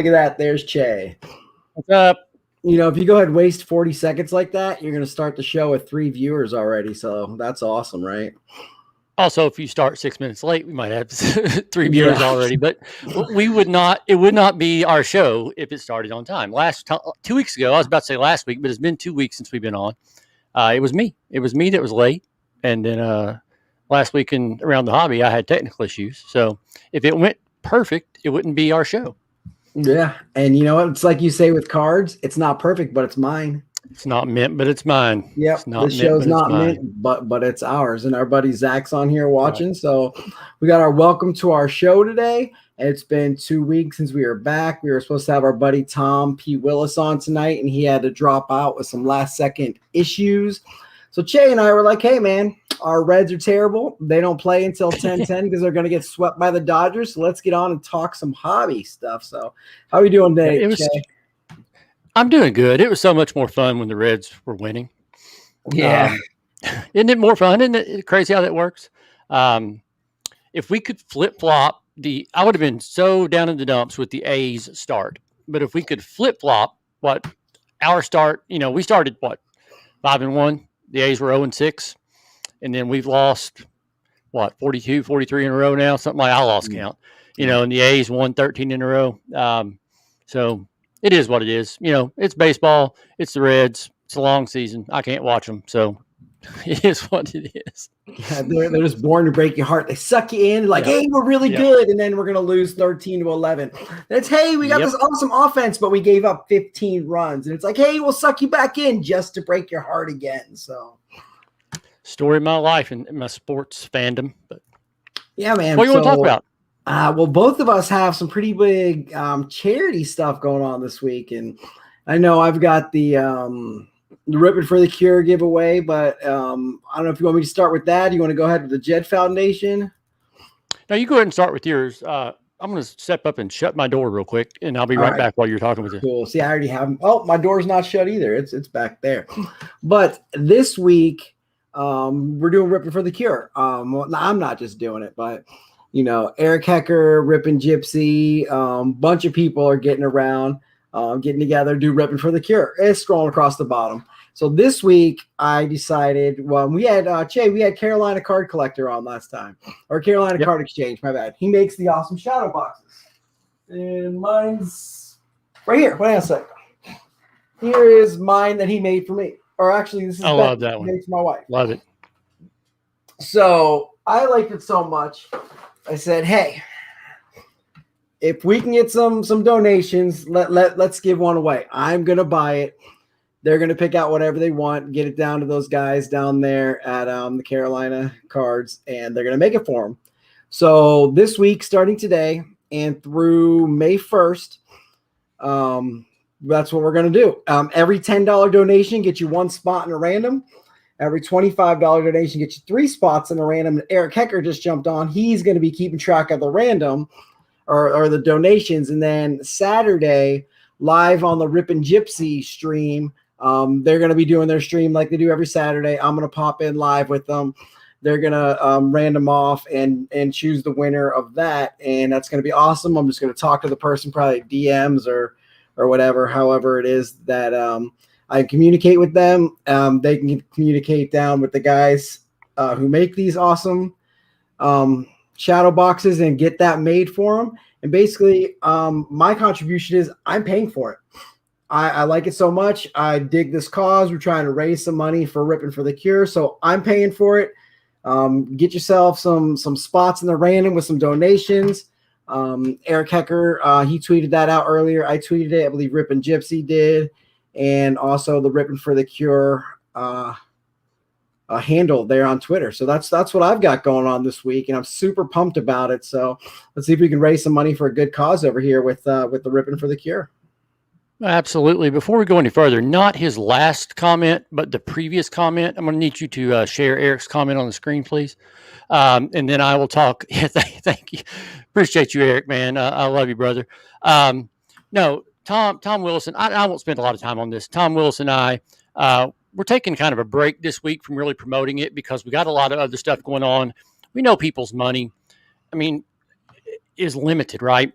look at that. There's Che. What's up? You know, if you go ahead and waste 40 seconds like that, you're going to start the show with 3 viewers already. So that's awesome, right? Also, if you start 6 minutes late, we might have 3 viewers already. But we would not. It would not be our show if it started on time. 2 weeks ago, I was about to say last week, but it's been 2 weeks since we've been on. It was me. It was me that was late, and then last week around the hobby, I had technical issues. So if it went perfect, it wouldn't be our show. Yeah, and you know what? It's like you say with cards. It's not perfect, but it's mine. It's not mint, but it's mine. Yep, it's not the show's mint, not mint, but it's ours. And our buddy Zach's on here watching. Right. So we got our welcome to our show today. It's been 2 weeks since we were back. We were supposed to have our buddy Tom P. Willis on tonight, and he had to drop out with some last-second issues. So Che and I were like, hey, man, our Reds are terrible. They don't play until 10:10 because they're going to get swept by the Dodgers. So let's get on and talk some hobby stuff. So how are we doing today, Che? I'm doing good. It was so much more fun when the Reds were winning. Yeah. Isn't it more fun? Isn't it crazy how that works? If we could flip-flop I would have been so down in the dumps with the A's start. But if we could flip-flop what our start, we started, 5-1? The A's were 0-6. And then we've lost, 42, 43 in a row now? Something like I lost count. And the A's won 13 in a row. So it is what it is. It's baseball. It's the Reds. It's a long season. I can't watch them. So it is what it is. Yeah, they're just born to break your heart. They suck you in like, hey, we're really good. And then we're going to lose 13-11. It's, hey, we got this awesome offense, but we gave up 15 runs. And it's like, hey, we'll suck you back in just to break your heart again. So story of my life and my sports fandom. But yeah, man. What do you want to talk about? Well, both of us have some pretty big charity stuff going on this week. And I know I've got the Ripping for the Cure giveaway, but I don't know if you want me to start with that. You want to go ahead with the Jed Foundation? No, you go ahead and start with yours. I'm going to step up and shut my door real quick, and I'll be right back while you're talking with you. Cool. See, I already have. Oh, my door's not shut either. It's back there. But this week, we're doing Ripping for the Cure. Well, I'm not just doing it, but Eric Hecker, Ripping Gypsy, bunch of people are getting around, getting together, do Ripping for the Cure. It's scrolling across the bottom. So this week I decided, we had Carolina Card Collector on last time, or Carolina Card Exchange, my bad. He makes the awesome shadow boxes. And mine's right here. Wait a second. Here is mine that he made for me. Or actually, this is I love that one. Made for my wife. Love it. So I liked it so much. I said, hey, if we can get some donations, let's give one away. I'm going to buy it. They're going to pick out whatever they want, get it down to those guys down there at the Carolina Cards, and they're going to make it for them. So this week, starting today and through May 1st, that's what we're going to do. Every $10 donation gets you 1 spot in a random. Every $25 donation gets you 3 spots in a random. Eric Hecker just jumped on. He's going to be keeping track of the random or the donations. And then Saturday, live on the Rippin' Gypsy stream, they're going to be doing their stream like they do every Saturday. I'm going to pop in live with them. They're going to random off and choose the winner of that. And that's going to be awesome. I'm just going to talk to the person, probably DMs or whatever, however it is that I communicate with them. They can communicate down with the guys who make these awesome shadow boxes and get that made for them. And basically, my contribution is I'm paying for it. I like it so much. I dig this cause. We're trying to raise some money for Ripping for the Cure, so I'm paying for it. Get yourself some spots in the random with some donations. Eric Hecker, he tweeted that out earlier. I tweeted it. I believe Rippin' Gypsy did. And also the Ripping for the Cure handle there on Twitter. So that's what I've got going on this week, and I'm super pumped about it. So let's see if we can raise some money for a good cause over here with the Ripping for the Cure. Absolutely. Before we go any further, not his last comment, but the previous comment, I'm going to need you to share Eric's comment on the screen, please. And then I will talk. Yeah, thank you. Appreciate you, Eric, man. I love you, brother. No, Tom Wilson, I won't spend a lot of time on this. Tom Wilson and I, we're taking kind of a break this week from really promoting it because we got a lot of other stuff going on. We know people's money, is limited, right?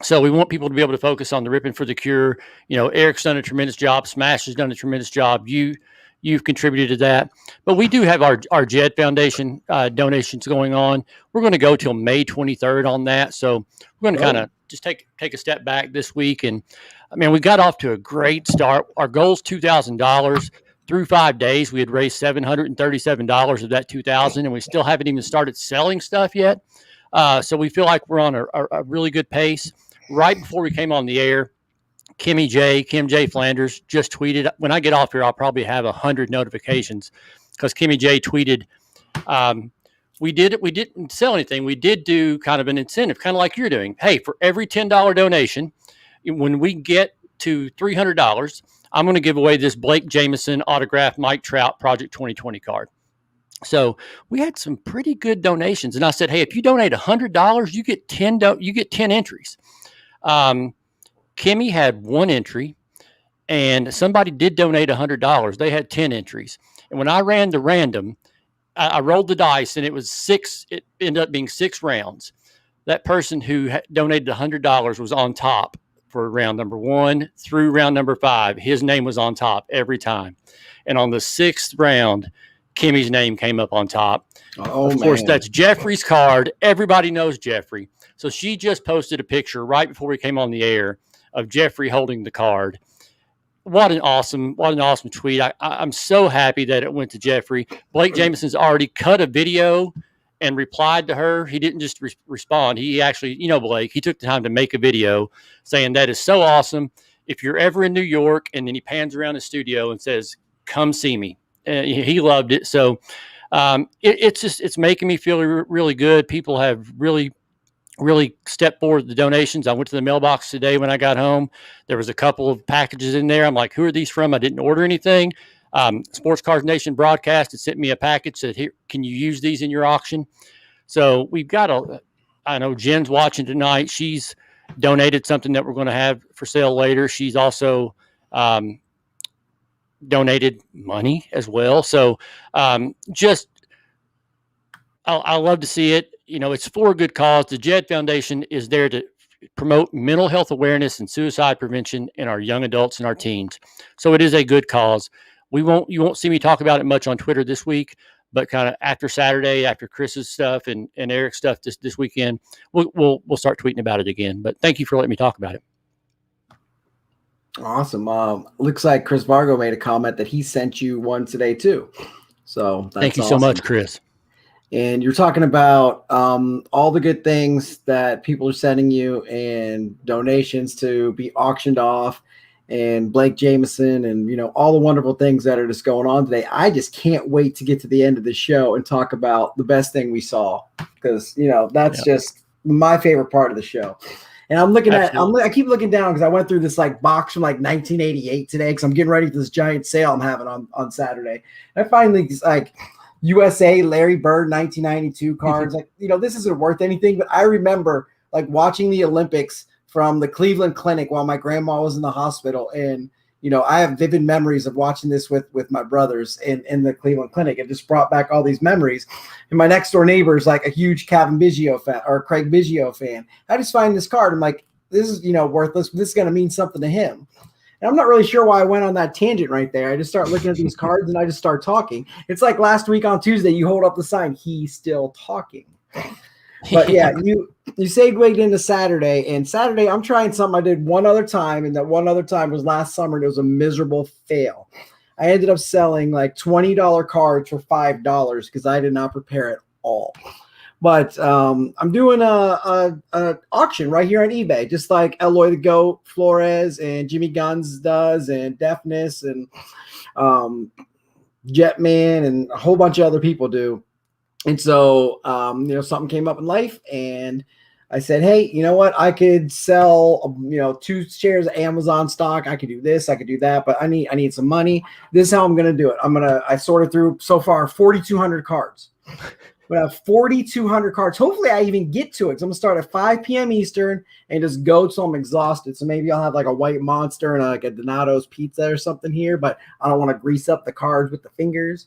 So we want people to be able to focus on the Ripping for the Cure. Eric's done a tremendous job. Smash has done a tremendous job. You've contributed to that. But we do have our JED Foundation donations going on. We're going to go till May 23rd on that. So we're going to kind of just take a step back this week. And I mean, we got off to a great start. Our goal's $2,000. Through 5 days, we had raised $737 of that $2,000, and we still haven't even started selling stuff yet. So we feel like we're on a really good pace. Right before we came on the air, Kim J. Flanders just tweeted. When I get off here, I'll probably have 100 notifications because Kimmy J tweeted. We didn't sell anything. We did do kind of an incentive, kind of like you're doing. Hey, for every $10 donation, when we get to $300, I'm going to give away this Blake Jameson autographed Mike Trout Project 2020 card. So we had some pretty good donations, and I said, "Hey, if you donate $100, you get 10 entries." Kimmy had one entry, and somebody did donate $100. They had 10 entries, and when I ran the random, I rolled the dice, and it was 6. It ended up being 6 rounds. That person who donated $100 was on top for round number 1 through round number 5. His name was on top every time, and on the 6th round, Kimmy's name came up on top. Of course, that's Jeffrey's card. Everybody knows Jeffrey. So she just posted a picture right before we came on the air of Jeffrey holding the card. What an awesome tweet. I'm so happy that it went to Jeffrey. Blake Jameson's already cut a video and replied to her. He didn't just respond. He actually, Blake, he took the time to make a video saying that is so awesome. If you're ever in New York, and then he pans around the studio and says, "Come see me." He loved it. So it's making me feel really good. People have really stepped forward the donations. I went to the mailbox today when I got home. There was a couple of packages in there. I'm like, who are these from? I didn't order anything. Sports Cars Nation broadcast had sent me a package, said, "Here, can you use these in your auction?" So we've got I know Jen's watching tonight. She's donated something that we're going to have for sale later. She's also donated money as well. So I love to see it. It's for a good cause. The JED Foundation is there to promote mental health awareness and suicide prevention in our young adults and our teens. So it is a good cause. You won't see me talk about it much on Twitter this week, but kind of after Saturday, after Chris's stuff and Eric's stuff this weekend, we'll start tweeting about it again. But thank you for letting me talk about it. Awesome. Looks like Chris Vargo made a comment that he sent you one today too. So thank you so much, Chris. And you're talking about all the good things that people are sending you and donations to be auctioned off, and Blake Jameson, and all the wonderful things that are just going on today. I just can't wait to get to the end of the show and talk about the best thing we saw, because that's just my favorite part of the show. And I'm looking I keep looking down because I went through this box from 1988 today, because I'm getting ready for this giant sale I'm having on Saturday. And I find these USA Larry Bird 1992 cards. This isn't worth anything, but I remember watching the Olympics from the Cleveland Clinic while my grandma was in the hospital. And, I have vivid memories of watching this with my brothers in the Cleveland Clinic. It just brought back all these memories. And my next door neighbor is a huge Kevin Biggio fan or Craig Biggio fan. I just find this card. I'm like, this is, worthless. This is going to mean something to him. And I'm not really sure why I went on that tangent right there. I just start looking at these cards and I just start talking. It's like last week on Tuesday, you hold up the sign, "He's still talking." But yeah, you segued into Saturday, and Saturday I'm trying something I did one other time, and that one other time was last summer, and it was a miserable fail. I ended up selling $20 cards for $5 because I did not prepare at all. But I'm doing a auction right here on eBay, just like Eloy the Goat Flores and Jimmy Guns does, and Deafness and Jetman and a whole bunch of other people do. And so, something came up in life, and I said, hey, you know what? I could sell, 2 shares of Amazon stock. I could do this, I could do that, but I need some money. This is how I'm going to do it. I sorted through so far 4,200 cards. We have 4,200 cards. Hopefully I even get to it. So I'm going to start at 5 p.m. Eastern and just go till I'm exhausted. So maybe I'll have a White Monster and a Donato's pizza or something here, but I don't want to grease up the cards with the fingers.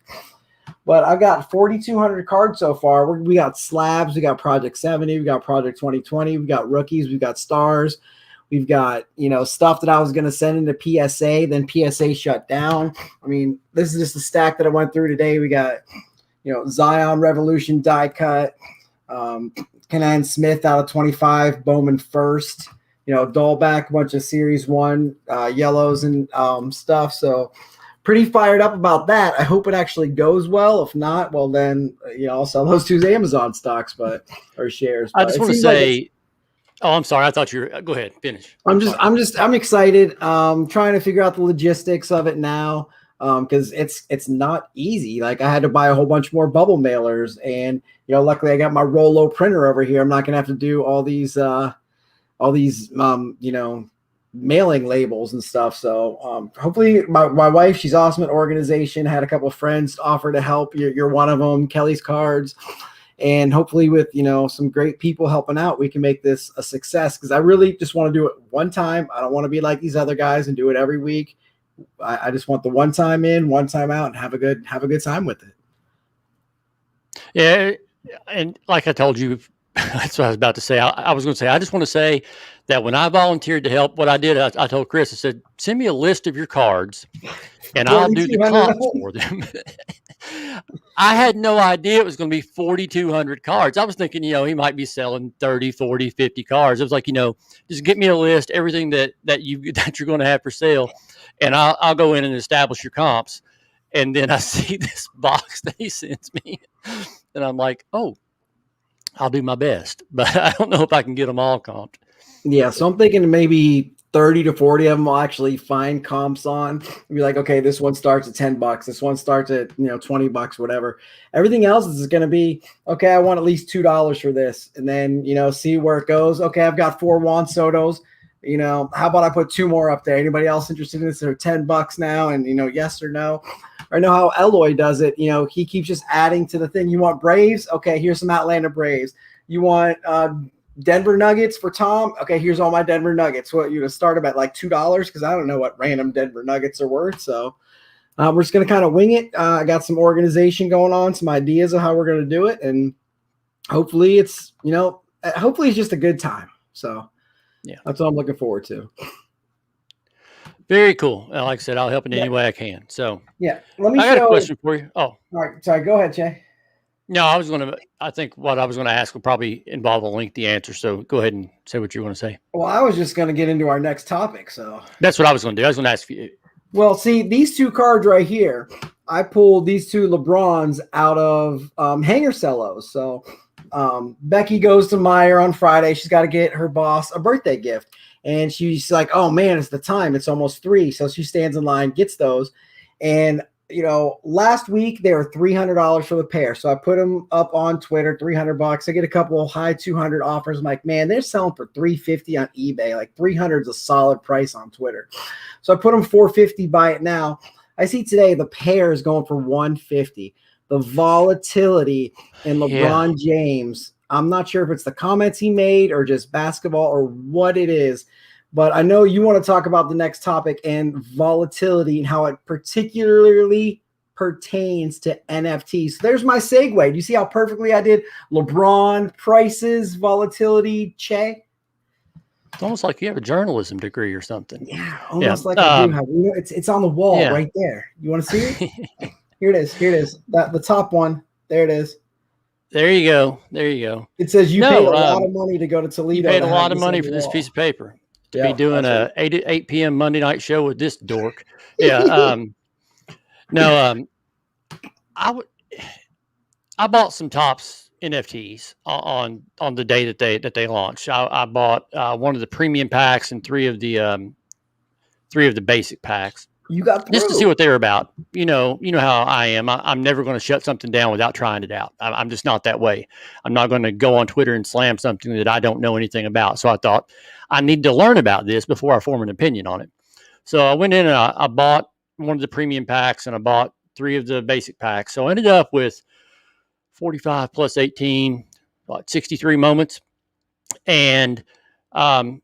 But I've got 4,200 cards so far. We got slabs, we got Project 70, we got Project 2020, we got rookies, we got stars, we've got stuff that I was going to send into PSA, then PSA shut down. I mean, this is just the stack that I went through today. We got Zion Revolution die cut, Kenan Smith out of 25, Bowman first, Dahlback, a bunch of Series 1 yellows and stuff. So pretty fired up about that. I hope it actually goes well. If not, well then I'll sell those two Amazon stocks, or shares. I just want to say, I'm sorry. I thought you were. Go ahead, finish. I'm excited. Trying to figure out the logistics of it now. Because it's not easy. Like I had to buy a whole bunch more bubble mailers, and luckily I got my Rollo printer over here. I'm not gonna have to do all these mailing labels and stuff. So hopefully my wife, she's awesome at organization, had a couple of friends offer to help. You're one of them, Kelly's Cards. And hopefully with, some great people helping out, we can make this a success. Because I really just want to do it one time. I don't want to be like these other guys and do it every week. I just want the one time in, one time out, and have a good time with it. Yeah, and like I told you, that's what I was about to say. I was going to say, I just want to say that when I volunteered to help, what I did, I told Chris, I said, send me a list of your cards, and I'll do the comps for them. I had no idea it was going to be 4,200 cards. I was thinking, he might be selling 30, 40, 50 cards. It was like, just get me a list, everything that you're going to have for sale, and I'll go in and establish your comps. And then I see this box that he sends me, and I'm like, oh, I'll do my best, but I don't know if I can get them all comped. Yeah, so I'm thinking maybe 30 to 40 of them will actually find comps on. Be like, okay, this one starts at $10. This one starts at $20, whatever. Everything else is going to be, okay, I want at least $2 for this, and then see where it goes. Okay, I've got 4 Juan Sotos. How about I put 2 more up there? Anybody else interested in this? They're $10 now, and yes or no. I know how Eloy does it. He keeps just adding to the thing. You want Braves? Okay, here's some Atlanta Braves. You want Denver Nuggets for Tom? Okay, here's all my Denver Nuggets. What start them at like $2 because I don't know what random Denver Nuggets are worth. So we're just gonna kind of wing it. I got some organization going on, some ideas of how we're gonna do it, and hopefully it's just a good time. So yeah, that's what I'm looking forward to. Very cool. Like I said, I'll help in any way I can. So yeah, I got a question for you. Oh, all right. Sorry, go ahead, Jay. No, I think what I was going to ask will probably involve a lengthy answer. So go ahead and say what you want to say. Well, I was just going to get into our next topic. So that's what I was going to do. I was going to ask you. Well, see, these 2 cards right here, I pulled these 2 LeBrons out of hanger cellos. So Becky goes to Meyer on Friday. She's got to get her boss a birthday gift. And she's like, oh, man, it's the time. It's almost 3. So she stands in line, gets those. And, last week they were $300 for the pair. So I put them up on Twitter, $300. I get a couple of high 200 offers. I'm like, man, they're selling for $350 on eBay. Like 300 is a solid price on Twitter. So I put them $450, buy it now. I see today the pair is going for $150. The volatility in LeBron James, I'm not sure if it's the comments he made or just basketball or what it is, but I know you want to talk about the next topic and volatility and how it particularly pertains to NFTs. So there's my segue. Do you see how perfectly I did LeBron, prices, volatility, Che? It's almost like you have a journalism degree or something. Yeah, almost like I do have. It's on the wall right there. You want to see it? Here it is. The top one. There it is. There you go. It says you paid a lot of money to go to Toledo. You paid a lot of money for this piece of paper to be doing a 8 p.m. Monday night show with this dork. Yeah. I bought some Topps NFTs on the day that they launched. I bought one of the premium packs and three of the basic packs. You got just to see what they're about. You know how I am. I'm never going to shut something down without trying it out. I'm just not that way. I'm not going to go on Twitter and slam something that I don't know anything about. So I thought I need to learn about this before I form an opinion on it. So I went in and I bought one of the premium packs and I bought 3 of the basic packs. So I ended up with 45 plus 18, about 63 moments. And so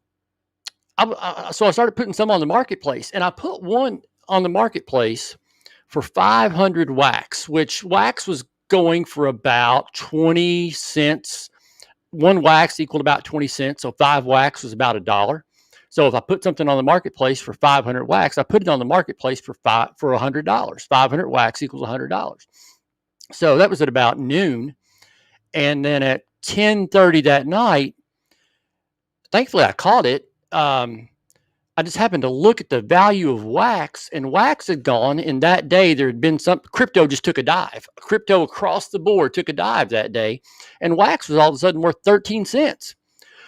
I started putting some on the marketplace, and I put one on the marketplace for 500 wax, which wax was going for about 20 cents. One wax equaled about 20 cents. So 5 wax was about $1. So if I put something on the marketplace for 500 wax, I put it on the marketplace for $100. 500 wax equals $100. So that was at about noon. And then at 10:30 that night, thankfully I caught it. I just happened to look at the value of wax, and wax had gone. In that day, there had been some crypto just took a dive. Crypto across the board took a dive that day, and wax was all of a sudden worth 13 cents.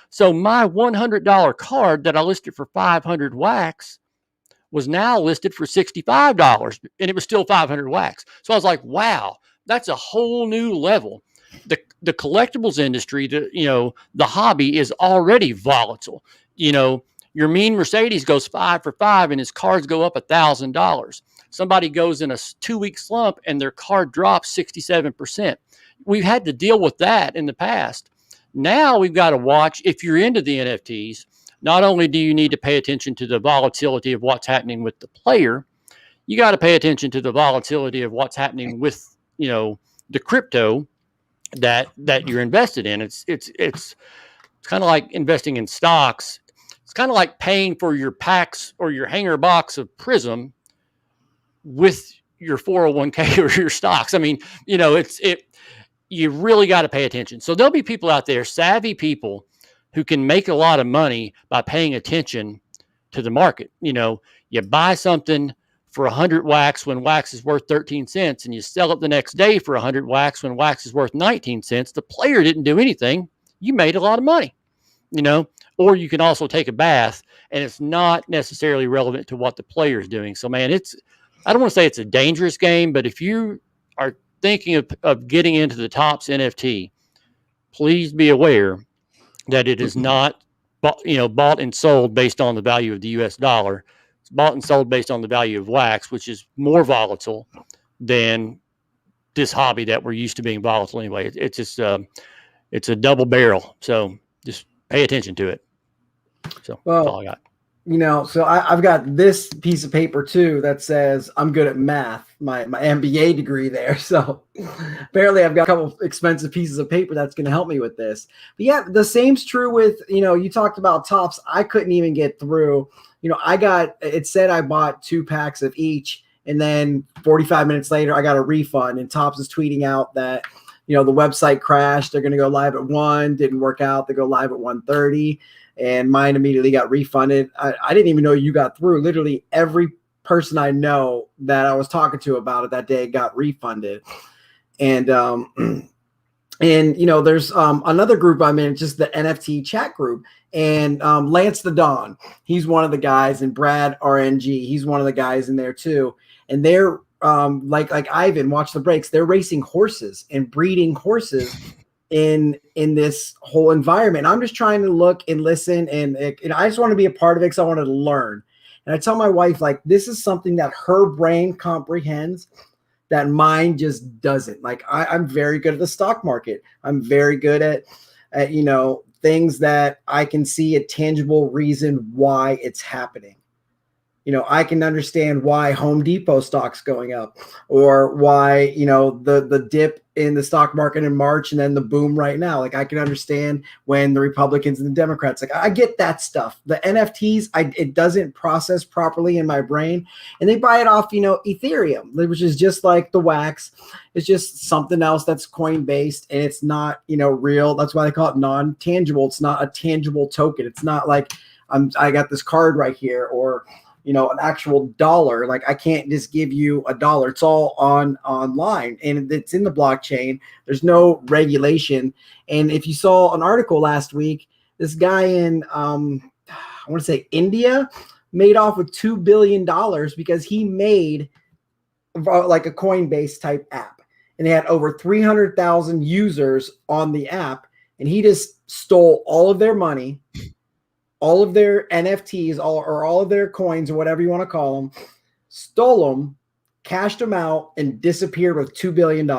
So my $100 card that I listed for 500 wax was now listed for $65, and it was still 500 wax. So I was like, wow, that's a whole new level. The collectibles industry, the hobby is already volatile. Your mean Mercedes goes 5 for 5 and his cards go up $1,000. Somebody goes in a 2-week slump and their card drops 67%. We've had to deal with that in the past. Now we've got to watch, if you're into the NFTs, not only do you need to pay attention to the volatility of what's happening with the player, you got to pay attention to the volatility of what's happening with, the crypto that you're invested in. It's kind of like investing in stocks. It's kind of like paying for your packs or your hanger box of Prism with your 401k or your stocks. I mean, you really got to pay attention. So there'll be people out there, savvy people, who can make a lot of money by paying attention to the market. You buy something for 100 wax when wax is worth 13 cents, and you sell it the next day for 100 wax when wax is worth 19 cents. The player didn't do anything. You made a lot of money, or you can also take a bath, and it's not necessarily relevant to what the player is doing. So, man, I don't want to say it's a dangerous game, but if you are thinking of getting into the Topps NFT, please be aware that it is not, bought and sold based on the value of the U.S. dollar. It's bought and sold based on the value of wax, which is more volatile than this hobby that we're used to being volatile anyway. It's just it's a double barrel. So just pay attention to it. So that's all I got. So I've got this piece of paper too that says I'm good at math, my MBA degree there. So apparently I've got a couple expensive pieces of paper that's going to help me with this. But yeah, the same's true with, you talked about Topps. I couldn't even get through. It said I bought 2 packs of each, and then 45 minutes later I got a refund, and Topps is tweeting out that, the website crashed. They're going to go live at 1, didn't work out. They go live at 1:30. And mine immediately got refunded. I didn't even know you got through. Literally every person I know that I was talking to about it that day got refunded. And there's another group I'm in, just the NFT chat group. And Lance the Don, he's one of the guys, and Brad RNG, he's one of the guys in there too. And they're like Ivan, watch the breaks. They're racing horses and breeding horses in this whole environment. I'm just trying to look and listen, and I just want to be a part of it because I wanted to learn. And I tell my wife, like, this is something that her brain comprehends that mine just doesn't. Like, I'm very good at the stock market. I'm very good at things that I can see a tangible reason why it's happening. I can understand why Home Depot stock's going up, or why, the dip in the stock market in March and then the boom right now. Like, I can understand when the Republicans and the Democrats, like, I get that stuff. The NFTs, it doesn't process properly in my brain, and they buy it off, Ethereum, which is just like the wax. It's just something else that's coin based, and it's not, real. That's why they call it non-tangible. It's not a tangible token. It's not like I got this card right here, or an actual dollar. Like, I can't just give you a dollar. It's all online, and it's in the blockchain. There's no regulation. And if you saw an article last week, this guy in, I want to say India, made off with $2 billion because he made like a Coinbase type app, and they had over 300,000 users on the app, and he just stole all of their money, all of their NFTs, all of their coins, or whatever you want to call them, stole them, cashed them out, and disappeared with $2 billion.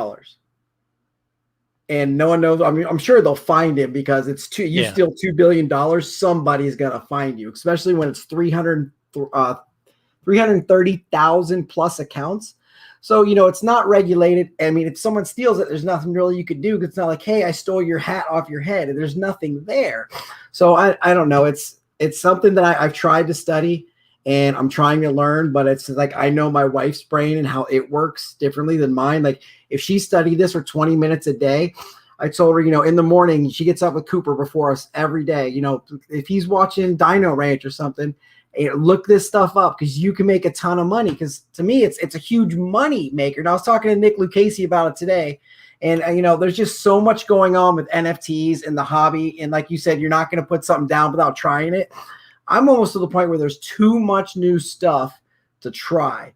And no one knows. I mean, I'm sure they'll find him, because it's you steal $2 billion, somebody's gonna find you, especially when it's 330,000 plus accounts. So, it's not regulated. I mean, if someone steals it, there's nothing really you could do, because it's not like, hey, I stole your hat off your head. There's nothing there. So I don't know. It's something that I've tried to study and I'm trying to learn, but it's like, I know my wife's brain and how it works differently than mine. Like, if she studied this for 20 minutes a day, I told her, in the morning, she gets up with Cooper before us every day. If he's watching Dino Ranch or something, look this stuff up, because you can make a ton of money. Because to me, it's a huge money maker. And I was talking to Nick Lucchese about it today. And, there's just so much going on with NFTs and the hobby. And like you said, you're not going to put something down without trying it. I'm almost to the point where there's too much new stuff to try,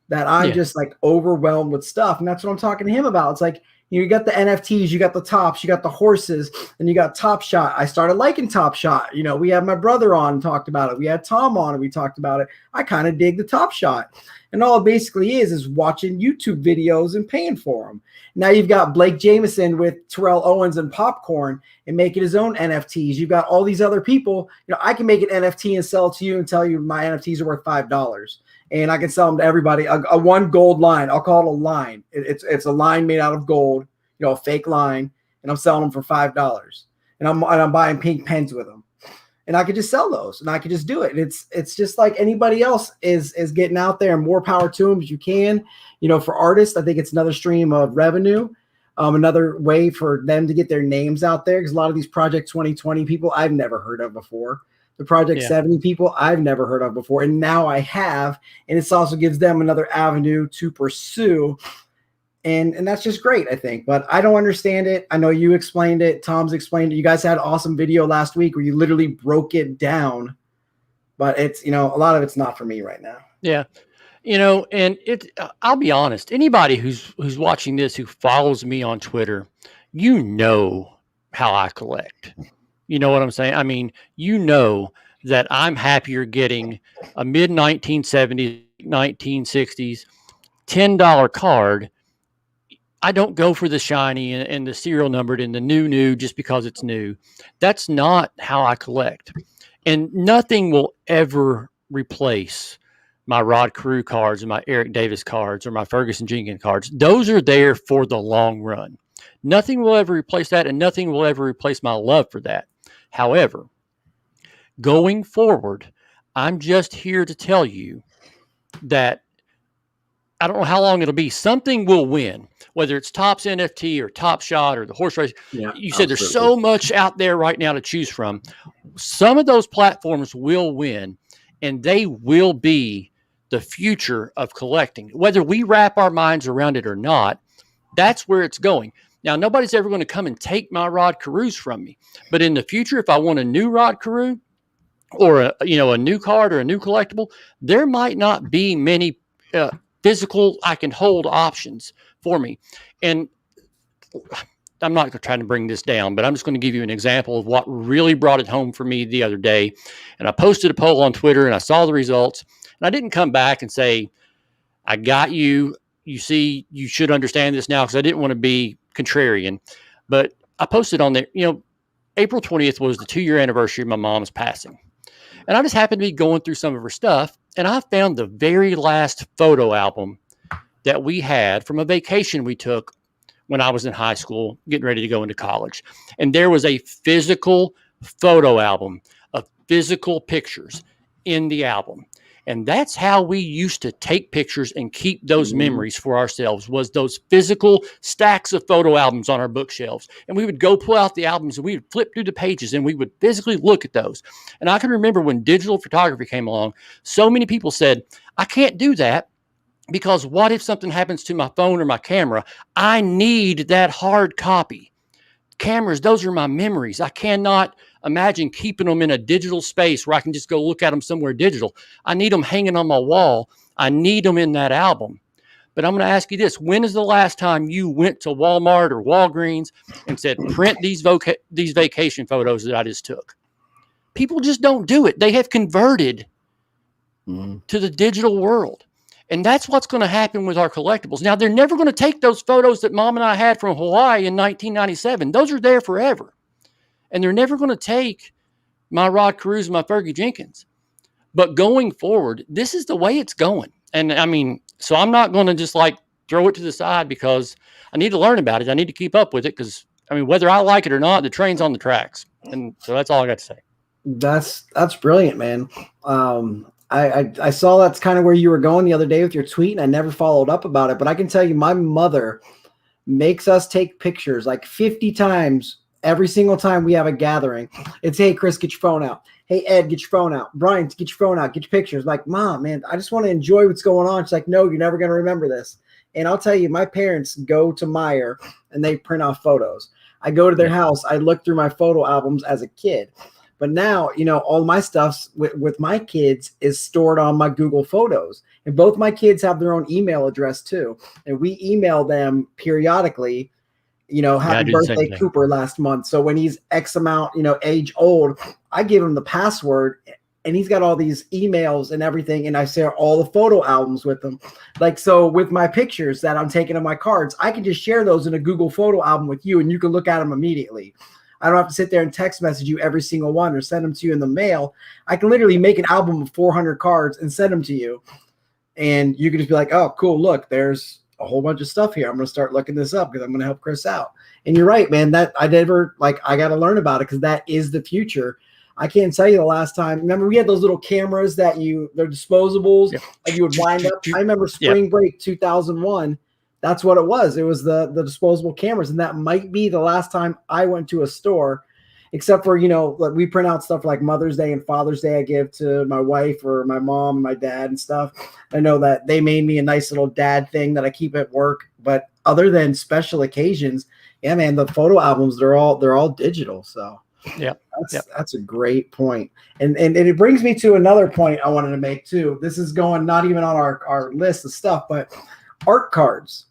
that I'm just like overwhelmed with stuff. And that's what I'm talking to him about. It's like, you got the NFTs, you got the tops, you got the horses, and you got Top Shot. I started liking Top Shot. We had my brother on and talked about it. We had Tom on and we talked about it. I kind of dig the Top Shot. And all it basically is watching YouTube videos and paying for them. Now you've got Blake Jameson with Terrell Owens and Popcorn and making his own NFTs. You've got all these other people. I can make an NFT and sell it to you and tell you my NFTs are worth $5. And I can sell them to everybody. A one gold line. I'll call it a line. It's a line made out of gold, a fake line, and I'm selling them for $5. And I'm buying pink pens with them. And I could just sell those, and I could just do it. And it's just like anybody else is getting out there, and more power to them as you can. For artists, I think it's another stream of revenue, another way for them to get their names out there. Because a lot of these Project 2020 people I've never heard of before. The Project 70 people I've never heard of before, and now I have. And it also gives them another avenue to pursue. And that's just great, I think. But I don't understand it. I know you explained it. Tom's explained it. You guys had an awesome video last week where you literally broke it down. But it's, a lot of it's not for me right now. Yeah. And I'll be honest, anybody who's watching this, who follows me on Twitter, how I collect. You know what I'm saying? I mean, that I'm happier getting a mid 1970s, 1960s $10 card. I don't go for the shiny and the serial numbered and the new just because it's new. That's not how I collect. And nothing will ever replace my Rod Carew cards and my Eric Davis cards or my Ferguson Jenkins cards. Those are there for the long run. Nothing will ever replace that, and nothing will ever replace my love for that. However, going forward, I'm just here to tell you that I don't know how long it'll be. Something will win, whether it's Topps NFT or Top Shot or the horse race. Yeah, you said there's so much out there right now to choose from. Some of those platforms will win, and they will be the future of collecting. Whether we wrap our minds around it or not, that's where it's going. Now, nobody's ever going to come and take my Rod Carews from me. But in the future, if I want a new Rod Carew or a new card or a new collectible, there might not be many physical I can hold options for me. And I'm not trying to bring this down, but I'm just going to give you an example of what really brought it home for me the other day. And I posted a poll on Twitter and I saw the results. And I didn't come back and say, I got you. You see, you should understand this now, because I didn't want to be contrarian. But I posted on there, April 20th was the 2-year anniversary of my mom's passing. And I just happened to be going through some of her stuff, and I found the very last photo album that we had from a vacation we took when I was in high school, getting ready to go into college. And there was a physical photo album of physical pictures in the album. And that's how we used to take pictures and keep those memories for ourselves, was those physical stacks of photo albums on our bookshelves. And we would go pull out the albums and we would flip through the pages and we would physically look at those. And I can remember when digital photography came along, so many people said, I can't do that, because what if something happens to my phone or my camera? I need that hard copy. Cameras, those are my memories. I cannot imagine keeping them in a digital space where I can just go look at them somewhere digital. I need them hanging on my wall. I need them in that album. But I'm going to ask you this. When is the last time you went to Walmart or Walgreens and said, print these vacation photos that I just took? People just don't do it. They have converted to the digital world. And that's what's going to happen with our collectibles. Now, they're never going to take those photos that Mom and I had from Hawaii in 1997. Those are there forever. And they're never going to take my Rod Carews and my Fergie Jenkins. But going forward, this is the way it's going. And I mean, So I'm not going to just like throw it to the side because I need to learn about it. I need to keep up with it because, I mean, whether I like it or not, the train's on the tracks. And so that's all I got to say. That's brilliant, man. I saw that's kind of where you were going the other day with your tweet, and I never followed up about it. But I can tell you, my mother makes us take pictures like 50 times every single time we have a gathering. It's, hey, Chris, get your phone out. Hey, Ed, get your phone out. Brian, get your phone out. Get your pictures. Like, Mom, man, I just want to enjoy what's going on. She's like, no, you're never going to remember this. And I'll tell you, my parents go to Meyer and they print off photos. I go to their house. I look through my photo albums as a kid. But now, all my stuff with my kids is stored on my Google Photos. And both my kids have their own email address too. And we email them periodically, happy birthday, Cooper, last month. So when he's X amount, age old, I give him the password and he's got all these emails and everything. And I share all the photo albums with him. Like, so with my pictures that I'm taking on my cards, I can just share those in a Google photo album with you and you can look at them immediately. I don't have to sit there and text message you every single one or send them to you in the mail. I can literally make an album of 400 cards and send them to you. And you can just be like, oh, cool. Look, there's a whole bunch of stuff here. I'm going to start looking this up because I'm going to help Chris out. And you're right, man, that I got to learn about it because that is the future. I can't tell you the last time. Remember, we had those little cameras they're disposables and you would wind up. I remember spring break 2001. That's what it was. It was the disposable cameras. And that might be the last time I went to a store, except for, like we print out stuff like Mother's Day and Father's Day I give to my wife or my mom and my dad and stuff. I know that they made me a nice little dad thing that I keep at work. But other than special occasions, yeah, man, the photo albums, they're all digital. So that's a great point. And it brings me to another point I wanted to make too. This is going not even on our list of stuff, but art cards.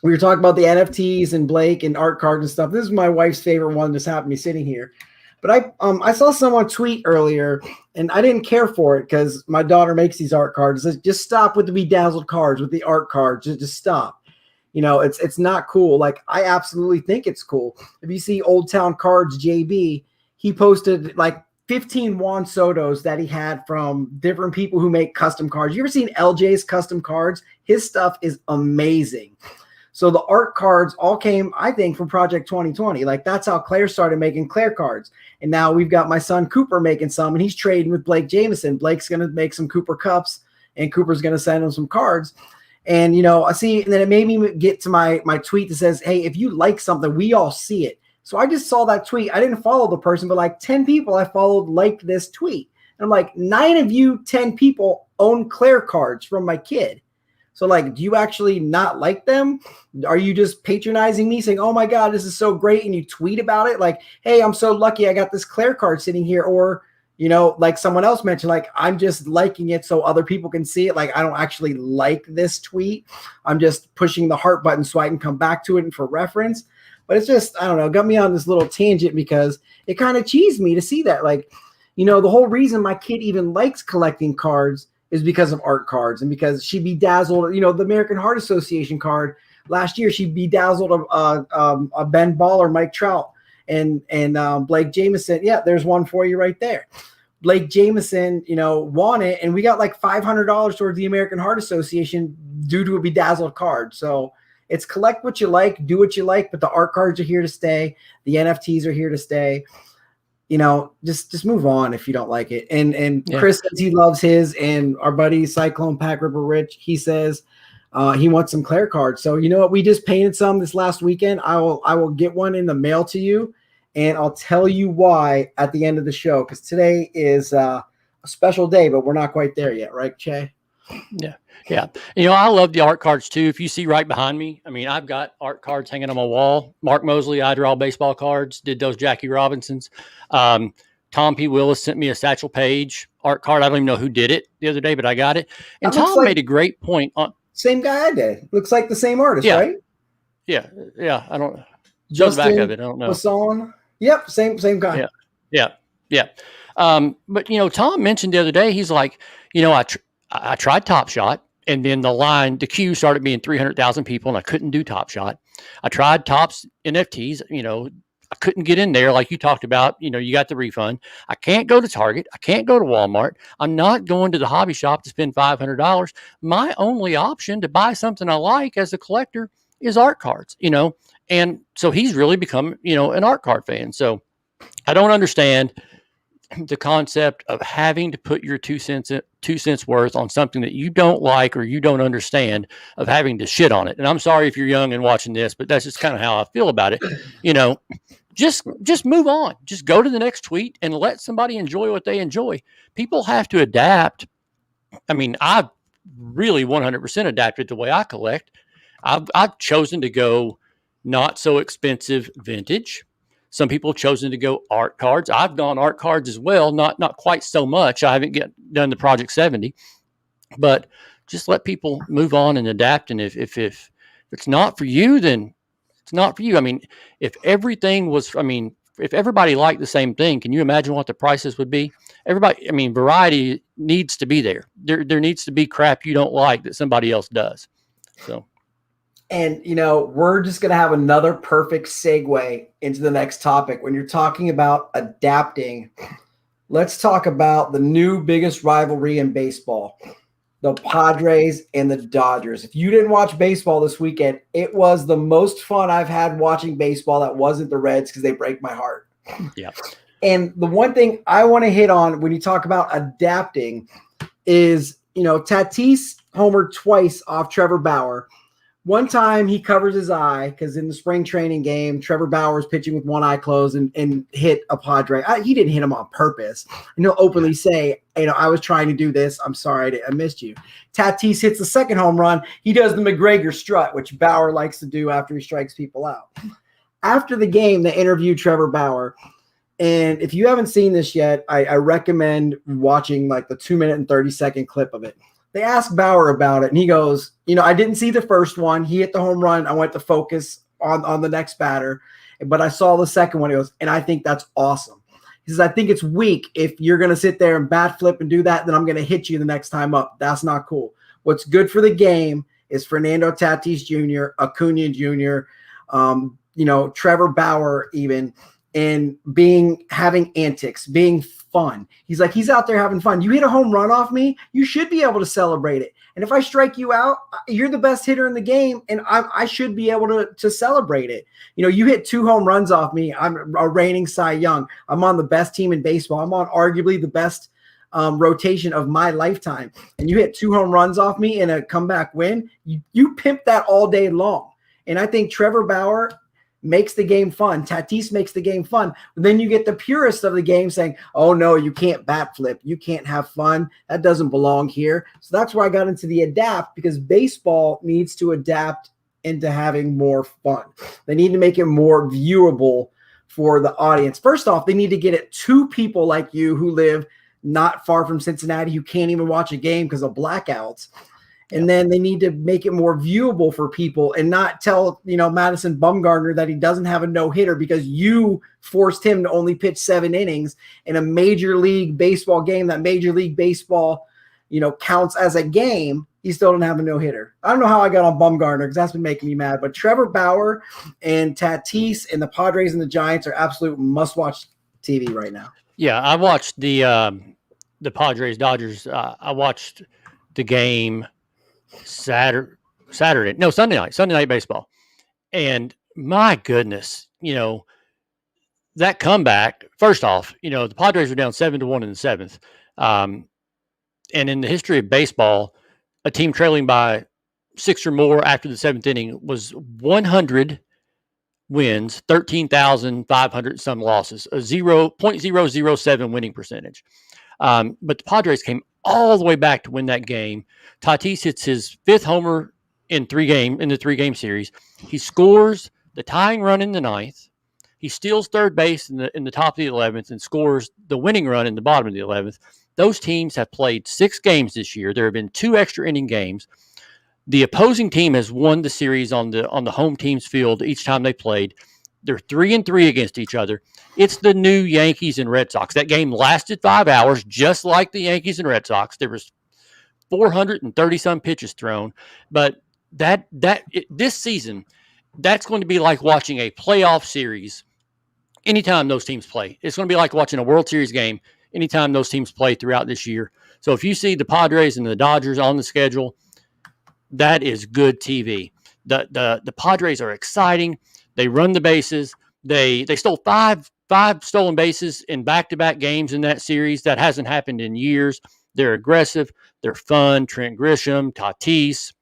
We were talking about the NFTs and Blake and art cards and stuff. This is my wife's favorite one. Just happened to be sitting here. But I saw someone tweet earlier, and I didn't care for it because my daughter makes these art cards. It says, just stop with the bedazzled cards, with the art cards. Just stop. It's not cool. Like, I absolutely think it's cool. If you see Old Town Cards JB, he posted like 15 Juan Sotos that he had from different people who make custom cards. You ever seen LJ's custom cards? His stuff is amazing. So the art cards all came, I think, from Project 2020. Like, that's how Claire started making Claire cards. And now we've got my son Cooper making some, and he's trading with Blake Jameson. Blake's going to make some Cooper cups, and Cooper's going to send him some cards. And, I see, and then it made me get to my tweet that says, hey, if you like something, we all see it. So I just saw that tweet. I didn't follow the person, but like 10 people I followed liked this tweet. And I'm like, 9 of you, 10 people own Claire cards from my kid. So, like, do you actually not like them? Are you just patronizing me saying, oh, my God, this is so great, and you tweet about it? Like, hey, I'm so lucky I got this Claire card sitting here. Or, like someone else mentioned, like, I'm just liking it so other people can see it. Like, I don't actually like this tweet. I'm just pushing the heart button so I can come back to it and for reference. But it's just, I don't know, got me on this little tangent because it kind of cheesed me to see that. Like, the whole reason my kid even likes collecting cards is because of art cards and because she bedazzled, the American Heart Association card last year. She bedazzled a Ben Ball or Mike Trout and Blake Jameson. Yeah, there's one for you right there. Blake Jameson, won it, and we got like $500 towards the American Heart Association due to a bedazzled card. So it's collect what you like, do what you like, but the art cards are here to stay. The NFTs are here to stay. Just move on if you don't like it. And Chris says he loves his, and our buddy Cyclone Pack Ripper Rich, he says he wants some Claire cards. So you know what? We just painted some this last weekend. I will get one in the mail to you, and I'll tell you why at the end of the show, because today is a special day, but we're not quite there yet, right, Che? Yeah. Yeah. I love the art cards too. If you see right behind me, I mean, I've got art cards hanging on my wall. Mark Mosley, I draw baseball cards, did those Jackie Robinsons. Tom P. Willis sent me a Satchel Paige art card. I don't even know who did it the other day, but I got it. And Tom made a great point on. Same guy I did. Looks like the same artist, right? Yeah. Yeah. I don't just the back of it. I don't know. Song. Yep. Same guy. Yeah. But Tom mentioned the other day, he's like, I tried Top Shot, and then the queue started being 300,000 people, and I couldn't do Top Shot. I tried Topps NFTs, I couldn't get in there like you talked about. You got the refund. I can't go to Target. I can't go to Walmart. I'm not going to the hobby shop to spend $500. My only option to buy something I like as a collector is art cards. And so he's really become, an art card fan. So I don't understand the concept of having to put your 2 cents worth on something that you don't like or you don't understand, of having to shit on it. And I'm sorry if you're young and watching this, but that's just kind of how I feel about it. Just move on. Just go to the next tweet and let somebody enjoy what they enjoy. People have to adapt. I mean, I've really 100% adapted the way I collect. I've chosen to go not so expensive vintage. Some people have chosen to go art cards. I've gone art cards as well, not quite so much. I haven't done the Project 70, but just let people move on and adapt. And if it's not for you, then it's not for you. I mean, if everybody liked the same thing, can you imagine what the prices would be? Variety needs to be there. There needs to be crap you don't like that somebody else does. So. And, we're just going to have another perfect segue into the next topic. When you're talking about adapting, let's talk about the new biggest rivalry in baseball, the Padres and the Dodgers. If you didn't watch baseball this weekend, it was the most fun I've had watching baseball that wasn't the Reds, because they break my heart. Yeah. And the one thing I want to hit on when you talk about adapting is, Tatis homered twice off Trevor Bauer. One time he covers his eye because in the spring training game, Trevor Bauer's pitching with one eye closed and hit a Padre. He didn't hit him on purpose. And he'll openly say, I was trying to do this. I'm sorry, I missed you. Tatis hits the second home run. He does the McGregor strut, which Bauer likes to do after he strikes people out. After the game, they interviewed Trevor Bauer. And if you haven't seen this yet, I recommend watching like the 2-minute and 30-second clip of it. They asked Bauer about it, and he goes, I didn't see the first one. He hit the home run. I went to focus on the next batter, but I saw the second one. He goes, and I think that's awesome. He says, I think it's weak. If you're going to sit there and bat flip and do that, then I'm going to hit you the next time up. That's not cool. What's good for the game is Fernando Tatis Jr., Acuna Jr., Trevor Bauer even, and having antics, being fun. He's like, he's out there having fun. You hit a home run off me, you should be able to celebrate it. And if I strike you out, you're the best hitter in the game, and I should be able to celebrate it. You hit 2 home runs off me. I'm a reigning Cy Young. I'm on the best team in baseball. I'm on arguably the best rotation of my lifetime. And you hit 2 home runs off me in a comeback win. You pimp that all day long. And I think Trevor Bauer makes the game fun. Tatis makes the game fun. But then you get the purists of the game saying, oh, no, you can't bat flip. You can't have fun. That doesn't belong here. So that's where I got into the adapt, because baseball needs to adapt into having more fun. They need to make it more viewable for the audience. First off, they need to get it to people like you who live not far from Cincinnati, who can't even watch a game because of blackouts. And then they need to make it more viewable for people and not tell, Madison Bumgarner that he doesn't have a no-hitter because you forced him to only pitch 7 innings in a Major League Baseball game. That Major League Baseball, counts as a game. He still didn't have a no-hitter. I don't know how I got on Bumgarner because that's been making me mad. But Trevor Bauer and Tatis and the Padres and the Giants are absolute must-watch TV right now. Yeah, I watched the Padres Dodgers. I watched the game Sunday night baseball. And my goodness, that comeback, first off, the Padres were down 7-1 in the 7th. And in the history of baseball, a team trailing by 6 or more after the 7th inning was 100 wins, 13,500 some losses, a 0.007 winning percentage. But the Padres came all the way back to win that game. Tatis hits his 5th homer in the 3-game series. He scores the tying run in the 9th. He steals third base in the top of the 11th and scores the winning run in the bottom of the 11th. Those teams have played 6 games this year. There have been 2 extra inning games. The opposing team has won the series on the home team's field each time they played. They're 3-3 against each other. It's the new Yankees and Red Sox. That game lasted 5 hours, just like the Yankees and Red Sox. There was 430 some pitches thrown, but this season, that's going to be like watching a playoff series anytime those teams play. It's going to be like watching a World Series game anytime those teams play throughout this year. So if you see the Padres and the Dodgers on the schedule, that is good TV. The Padres are exciting. They run the bases. They stole five stolen bases in back-to-back games in that series. That hasn't happened in years. They're aggressive. They're fun. Trent Grisham, Tatis,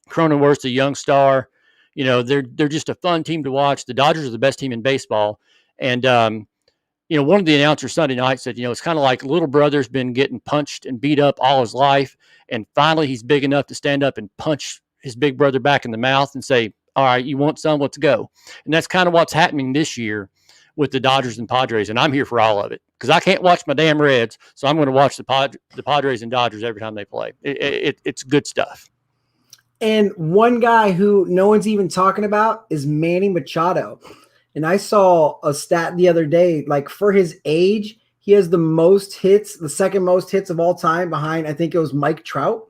Cronenworth's a young star. They're just a fun team to watch. The Dodgers are the best team in baseball. And one of the announcers Sunday night said, it's kind of like little brother's been getting punched and beat up all his life. And finally, he's big enough to stand up and punch his big brother back in the mouth and say, all right, you want some? Let's go. And that's kind of what's happening this year with the Dodgers and Padres. And I'm here for all of it because I can't watch my damn Reds. So I'm going to watch the Padres and Dodgers every time they play. It's good stuff. And one guy who no one's even talking about is Manny Machado. And I saw a stat the other day, like for his age, he has the most hits, the second most hits of all time behind, I think it was Mike Trout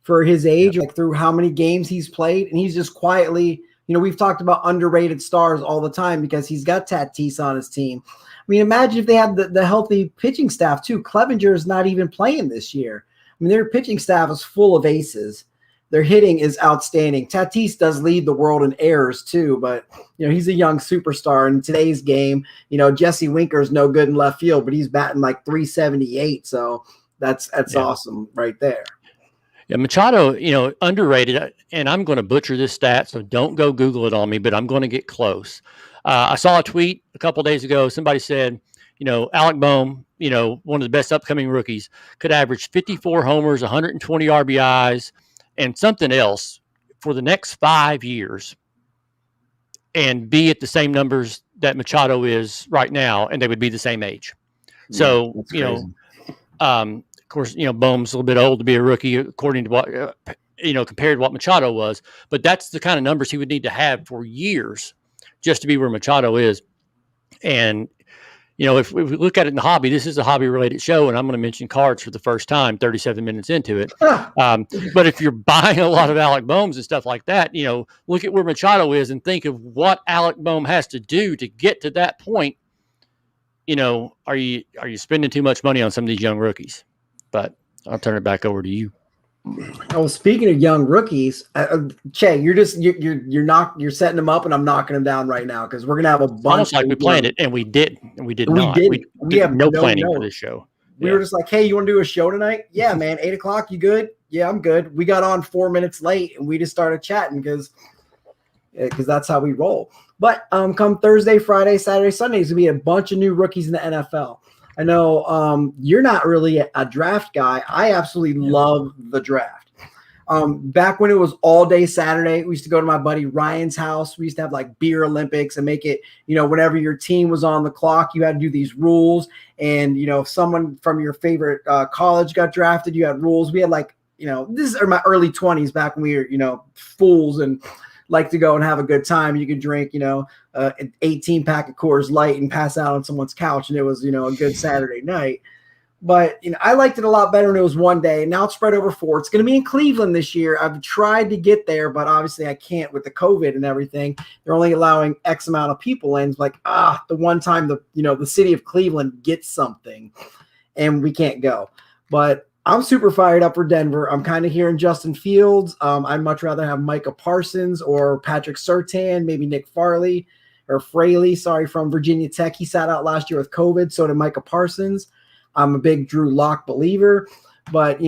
for his age, like through how many games he's played. And he's just quietly, we've talked about underrated stars all the time because he's got Tatis on his team. I mean, imagine if they had the healthy pitching staff too. Clevenger is not even playing this year. I mean, their pitching staff is full of aces. Their hitting is outstanding. Tatis does lead the world in errors too, but he's a young superstar in today's game. Jesse Winker is no good in left field, but he's batting like 378. So that's awesome right there. Yeah, Machado, underrated, and I'm going to butcher this stat, so don't go Google it on me, but I'm going to get close. I saw a tweet a couple days ago. Somebody said, Alec Bohm, one of the best upcoming rookies, could average 54 homers, 120 RBIs, and something else for the next 5 years and be at the same numbers that Machado is right now, and they would be the same age. So, of course, Bohm's a little bit old to be a rookie according to what, compared to what Machado was, but that's the kind of numbers he would need to have for years just to be where Machado is. And, if we look at it in the hobby, this is a hobby-related show, and I'm going to mention cards for the first time, 37 minutes into it. But if you're buying a lot of Alec Bohms and stuff like that, look at where Machado is and think of what Alec Bohm has to do to get to that point. Are you spending too much money on some of these young rookies? But I'll turn it back over to you. Oh, speaking of young rookies, Che, you're setting them up, and I'm knocking them down right now because we're gonna have a bunch. Almost like we planned it, and we did not. We have no planning for this show. We were just like, hey, you want to do a show tonight? Yeah, man, 8:00. You good? Yeah, I'm good. We got on 4 minutes late, and we just started chatting because that's how we roll. But come Thursday, Friday, Saturday, Sunday, there's gonna be a bunch of new rookies in the NFL. I know you're not really a draft guy. I absolutely love the draft. Back when it was all day Saturday, we used to go to my buddy Ryan's house. We used to have like beer Olympics and make it, whenever your team was on the clock, you had to do these rules. And, if someone from your favorite college got drafted, you had rules. We had like, this is my early 20s back when we were, fools and like to go and have a good time. You could drink, an 18 pack of Coors Light and pass out on someone's couch. And it was, a good Saturday night. But, I liked it a lot better when it was one day. Now it's spread over 4. It's going to be in Cleveland this year. I've tried to get there, but obviously I can't with the COVID and everything. They're only allowing X amount of people in. It's like, the one time the city of Cleveland gets something and we can't go. But I'm super fired up for Denver. I'm kind of hearing Justin Fields. I'd much rather have Micah Parsons or Patrick Surtain, maybe Nick Fraley from Virginia Tech. He sat out last year with COVID. So did Micah Parsons. I'm a big Drew Lock believer, but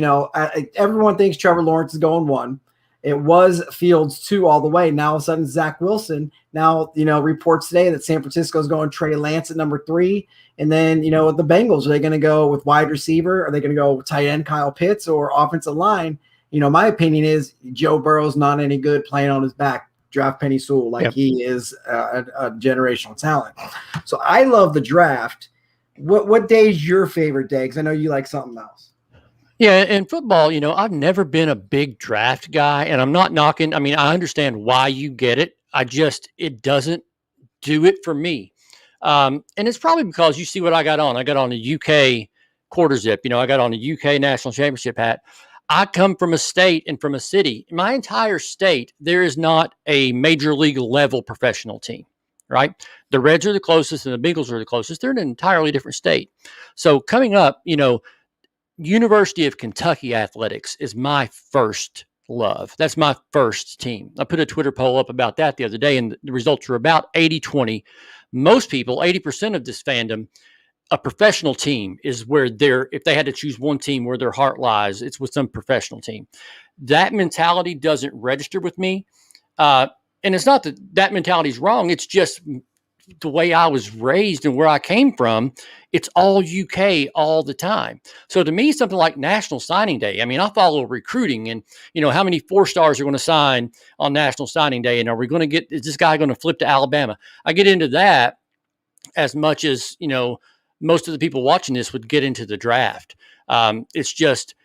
everyone thinks Trevor Lawrence is going 1. It was Fields 2 all the way. Now all of a sudden Zach Wilson. Now reports today that San Francisco is going Trey Lance at number 3, and then with the Bengals, are they going to go with wide receiver? Are they going to go with tight end Kyle Pitts or offensive line? My opinion is Joe Burrow's not any good playing on his back. Draft Penny Sewell he is a generational talent. So I love the draft. What day is your favorite day? Because I know you like something else. Yeah, in football, I've never been a big draft guy, and I'm not knocking. I mean, I understand why you get it. It doesn't do it for me. And it's probably because you see what I got on. I got on a UK quarter zip. I got on a UK national championship hat. I come from a state and from a city. In my entire state, there is not a major league level professional team, right? The Reds are the closest and the Bengals are the closest. They're in an entirely different state. So coming up, University of Kentucky athletics is my first love. That's my first team. I put a Twitter poll up about that the other day, and the results are about 80-20. Most people, 80% of this fandom, a professional team is where if they had to choose one team where their heart lies, it's with some professional team. That mentality doesn't register with me. And it's not that mentality is wrong. It's just the way I was raised and where I came from. It's all UK all the time. So to me, something like National Signing Day, I mean, I follow recruiting and, how many 4-stars are going to sign on National Signing Day? And is this guy going to flip to Alabama? I get into that as much as, most of the people watching this would get into the draft. It's just,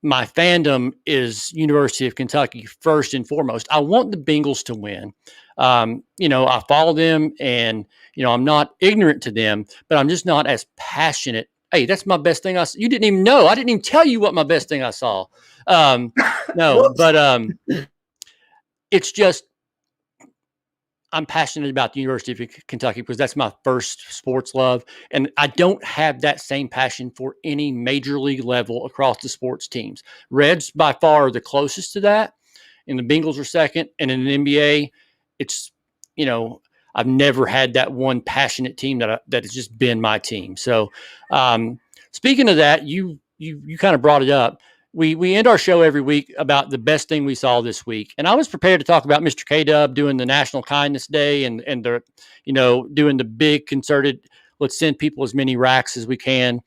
my fandom is University of Kentucky first and foremost. I want the Bengals to win. I follow them and, I'm not ignorant to them, but I'm just not as passionate. Hey, that's my best thing. You didn't even know. I didn't even tell you what my best thing I saw. No, but it's just, I'm passionate about the University of Kentucky because that's my first sports love. And I don't have that same passion for any major league level across the sports teams. Reds by far are the closest to that. And the Bengals are second. And in the NBA, it's, I've never had that one passionate team that has just been my team. So speaking of that, you kind of brought it up. We end our show every week about the best thing we saw this week. And I was prepared to talk about Mr. K-Dub doing the National Kindness Day and the, doing the big concerted, let's send people as many racks as we can,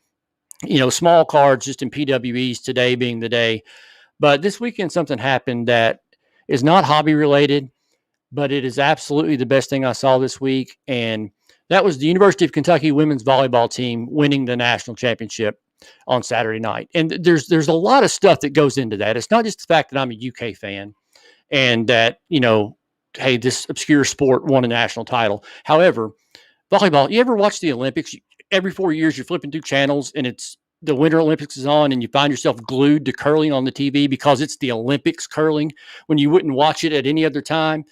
small cards just in PWEs, today being the day. But this weekend, something happened that is not hobby related, but it is absolutely the best thing I saw this week. And that was the University of Kentucky women's volleyball team winning the national championship on Saturday night. And there's a lot of stuff that goes into that. It's not just the fact that I'm a UK fan and that, hey, this obscure sport won a national title. However, volleyball, you ever watch the Olympics? Every 4 years you're flipping through channels and it's the Winter Olympics is on and you find yourself glued to curling on the TV because it's the Olympics curling when you wouldn't watch it at any other time.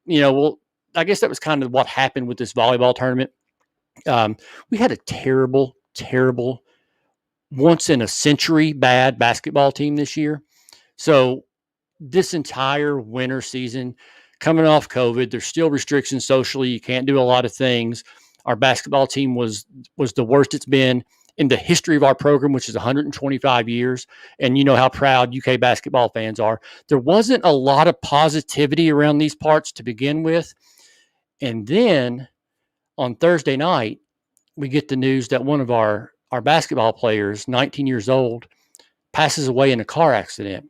Well, I guess that was kind of what happened with this volleyball tournament. We had a terrible, terrible, once in a century bad basketball team this year. So this entire winter season, coming off COVID, there's still restrictions socially. You can't do a lot of things. Our basketball team was the worst it's been in the history of our program, which is 125 years. And you know how proud UK basketball fans are. There wasn't a lot of positivity around these parts to begin with. And then on Thursday night, we get the news that one of our basketball players, 19 years old, passes away in a car accident.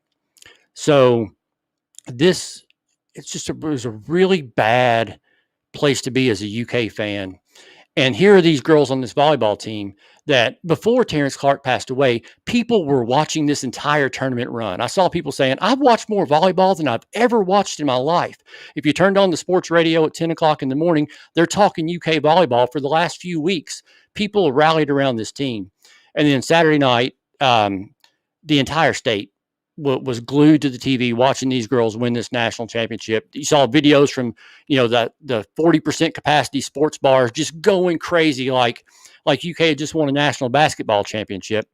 So it was a really bad place to be as a UK fan. And here are these girls on this volleyball team that before Terrence Clark passed away, people were watching this entire tournament run. I saw people saying, I've watched more volleyball than I've ever watched in my life. If you turned on the sports radio at 10 o'clock in the morning, they're talking UK volleyball for the last few weeks. People rallied around this team. And then Saturday night, the entire state was glued to the TV watching these girls win this national championship. You saw videos from, the 40% capacity sports bars just going crazy like UK had just won a national basketball championship.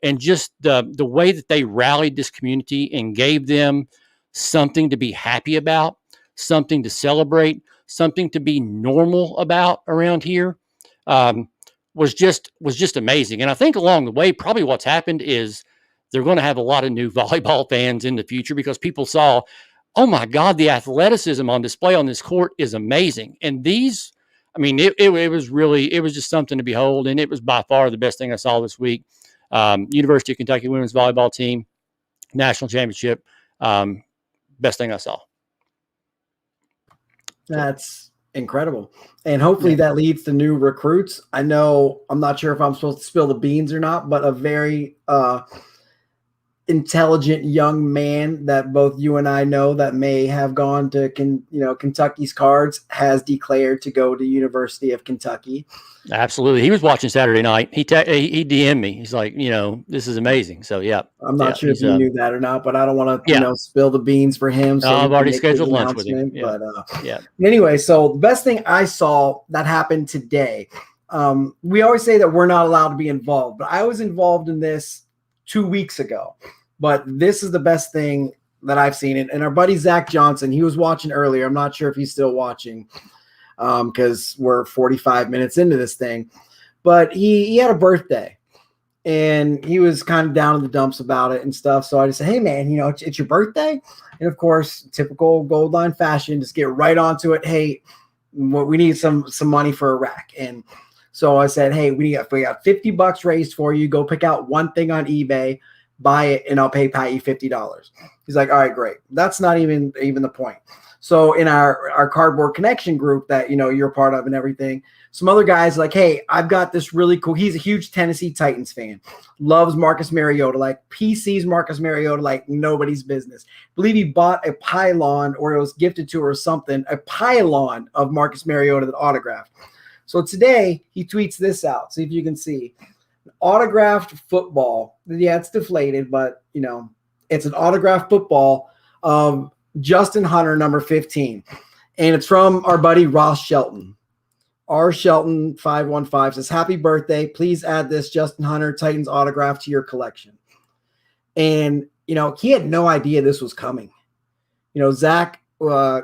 And just the way that they rallied this community and gave them something to be happy about, something to celebrate, something to be normal about around here, was just amazing. And I think along the way, probably what's happened is they're going to have a lot of new volleyball fans in the future because people saw, oh my God, the athleticism on display on this court is amazing. And these, I mean, it was just something to behold. And it was by far the best thing I saw this week. University of Kentucky women's volleyball team, national championship, best thing I saw. That's incredible. And hopefully that leads to new recruits. I'm not sure if I'm supposed to spill the beans or not, but a very intelligent young man that both you and I know that may have gone to Kentucky's Cards has declared to go to University of Kentucky. Absolutely. He was watching Saturday night. He DM'd me. He's like, this is amazing. So yeah. I'm not sure if you knew that or not, but I don't want to, Yeah. spill the beans for him. So I've he can already make his scheduled lunch with him. announcement. Yeah. But yeah. anyway, so the best thing I saw that happened today, we always say that we're not allowed to be involved, but I was involved in this 2 weeks ago. But this is the best thing that I've seen. And our buddy Zach Johnson, he was watching earlier. I'm not sure if he's still watching because we're 45 minutes into this thing. But he had a birthday. And he was kind of down in the dumps about it and stuff. So I just said, hey, man, it's your birthday. And of course, typical Gold Line fashion, just get right onto it. Hey, we need some money for a rack. And so I said, hey, we got $50 raised for you. Go pick out one thing on eBay, buy it, and I'll pay Pat you $50. He's like, all right, great. That's not even the point. So in our Cardboard Connection group that, you're part of and everything, some other guys like, hey, I've got this really cool. He's a huge Tennessee Titans fan, loves Marcus Mariota, like PC's Marcus Mariota, like nobody's business. I believe he bought a pylon or it was gifted to her or something, a pylon of Marcus Mariota that autographed. So today he tweets this out. See if you can see. Autographed football. Yeah, it's deflated, but it's an autographed football of Justin Hunter, number 15. And it's from our buddy Ross Shelton. R. Shelton 515 says, happy birthday. Please add this Justin Hunter Titans autograph to your collection. And, he had no idea this was coming. Zach,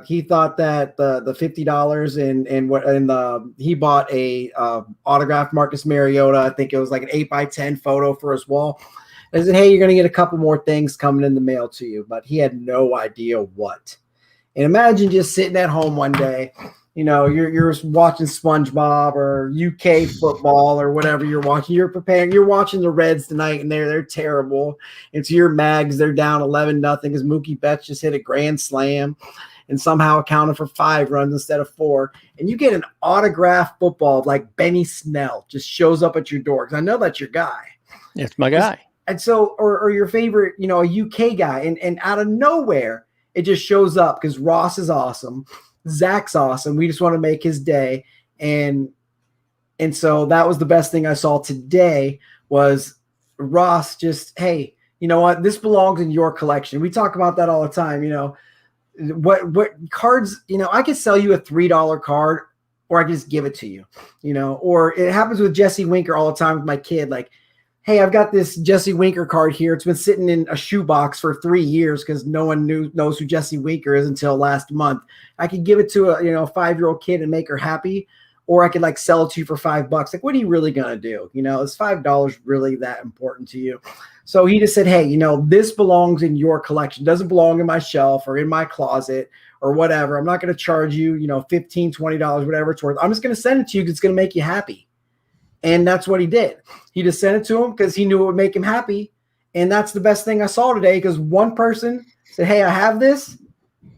he thought that the $50 he bought a autographed Marcus Mariota. I think it was like an 8x10 photo for his wall. I said, hey, you're going to get a couple more things coming in the mail to you. But he had no idea what. And imagine just sitting at home one day, you're watching SpongeBob or UK football or whatever you're watching. You're watching the Reds tonight, and they're terrible. It's your Mags. They're down 11-0 because Mookie Betts just hit a grand slam and somehow accounted for 5 runs instead of 4. And you get an autographed football like Benny Snell just shows up at your door because I know that's your guy. It's my guy. And so, or your favorite, a UK guy, and out of nowhere, it just shows up because Ross is awesome. Zach's awesome. We just want to make his day. And so that was the best thing I saw today was Ross just, hey, you know what? This belongs in your collection. We talk about that all the time. What cards, I could sell you a $3 card or I can just give it to you, or it happens with Jesse Winker all the time with my kid. Like, hey, I've got this Jesse Winker card here. It's been sitting in a shoebox for 3 years because no one knows who Jesse Winker is until last month. I could give it to a 5-year-old kid and make her happy, or I could like sell it to you for $5. Like, what are you really gonna do? Is $5 really that important to you? So he just said, hey, this belongs in your collection. It doesn't belong in my shelf or in my closet or whatever. I'm not gonna charge you, $15, $20, whatever it's worth. I'm just gonna send it to you because it's gonna make you happy. And that's what he did. He just sent it to him because he knew it would make him happy. And that's the best thing I saw today because one person said, hey, I have this.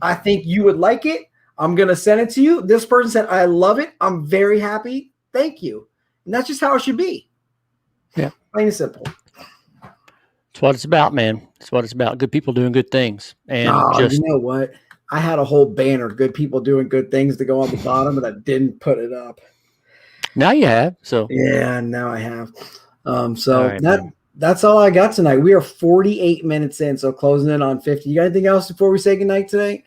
I think you would like it. I'm going to send it to you. This person said, I love it. I'm very happy. Thank you. And that's just how it should be. Yeah. Plain and simple. That's what it's about, man. That's what it's about. Good people doing good things. And you know what? I had a whole banner, good people doing good things to go on the bottom, but I didn't put it up. Now you have. So yeah, now I have. All right, that's all I got tonight. We are 48 minutes in, so closing in on 50. You got anything else before we say goodnight today?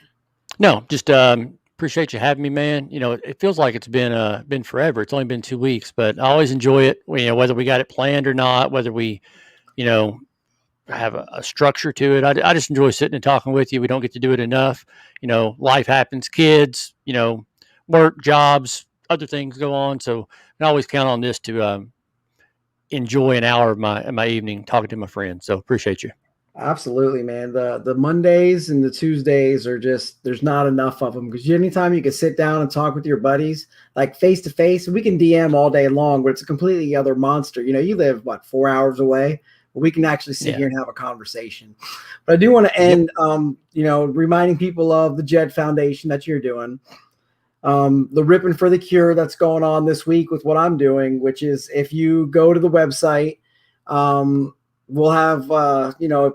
No, just appreciate you having me, man. It feels like it's been forever. It's only been 2 weeks, but I always enjoy it. Whether we got it planned or not, whether we, have a structure to it. I just enjoy sitting and talking with you. We don't get to do it enough. Life happens, kids, work, jobs, other things go on. So I always count on this to enjoy an hour of my evening talking to my friends. So appreciate you. Absolutely, man. The Mondays and the Tuesdays are just, there's not enough of them because anytime you can sit down and talk with your buddies, like face to face, we can DM all day long, but it's a completely other monster. You live 4 hours away, but we can actually sit here and have a conversation. But I do want to end, reminding people of the Jed Foundation that you're doing. The Ripping for the Cure that's going on this week with what I'm doing, which is if you go to the website, we'll have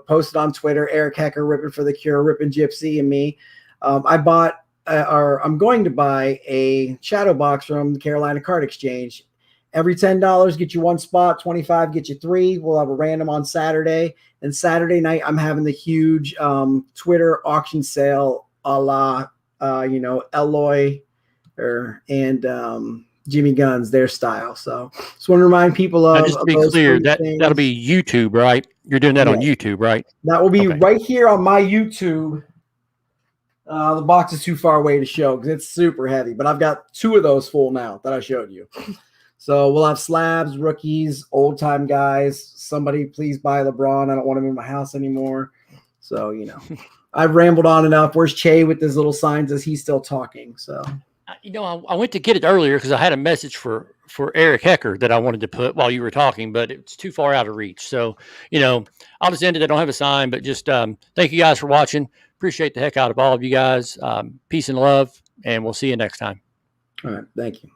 posted on Twitter. Eric Hecker ripping for the Cure, ripping Gypsy, and me. I bought or I'm going to buy a shadow box from the Carolina Card Exchange. Every $10 get you one spot, 25 get you three. We'll have a random on Saturday. And Saturday night, I'm having the huge Twitter auction sale a la, Eloy and Jimmy Guns, their style. So just want to remind people Now, of, just to of be those clear, three things. that'll be YouTube, right? You're doing that on Yeah. YouTube, right? That will be Okay. right here on my YouTube. The box is too far away to show because it's super heavy, but I've got two of those full now that I showed you. So we'll have slabs, rookies, old time guys. Somebody please buy LeBron. I don't want him in my house anymore. So, I've rambled on enough. Where's Che with his little signs as he's still talking? So, I went to get it earlier because I had a message for Eric Hecker that I wanted to put while you were talking, but it's too far out of reach. So, I'll just end it. I don't have a sign, but just thank you guys for watching. Appreciate the heck out of all of you guys. Peace and love, and we'll see you next time. All right. Thank you.